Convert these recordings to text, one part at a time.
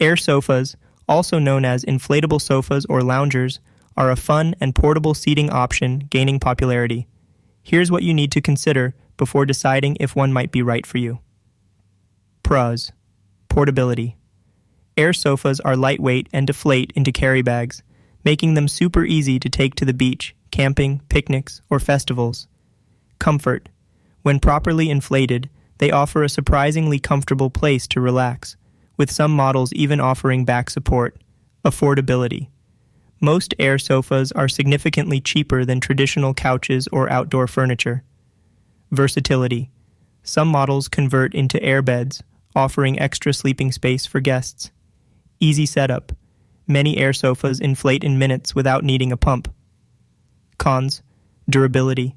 Air sofas, also known as inflatable sofas or loungers, are a fun and portable seating option gaining popularity. Here's what you need to consider before deciding if one might be right for you. Pros. Portability. Air sofas are lightweight and deflate into carry bags, making them super easy to take to the beach, camping, picnics, or festivals. Comfort. When properly inflated, they offer a surprisingly comfortable place to relax, with some models even offering back support. Affordability. Most air sofas are significantly cheaper than traditional couches or outdoor furniture. Versatility. Some models convert into air beds, offering extra sleeping space for guests. Easy setup. Many air sofas inflate in minutes without needing a pump. Cons. Durability.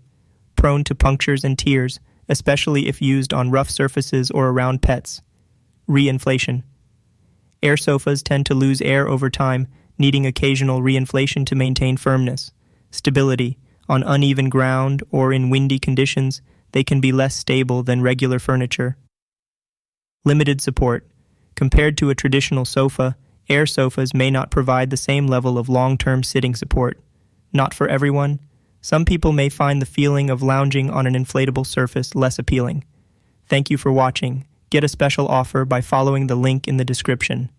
Prone to punctures and tears, especially if used on rough surfaces or around pets. Reinflation. Air sofas tend to lose air over time, needing occasional reinflation to maintain firmness. Stability. On uneven ground or in windy conditions, they can be less stable than regular furniture. Limited support. Compared to a traditional sofa, air sofas may not provide the same level of long-term sitting support. Not for everyone. Some people may find the feeling of lounging on an inflatable surface less appealing. Thank you for watching. Get a special offer by following the link in the description.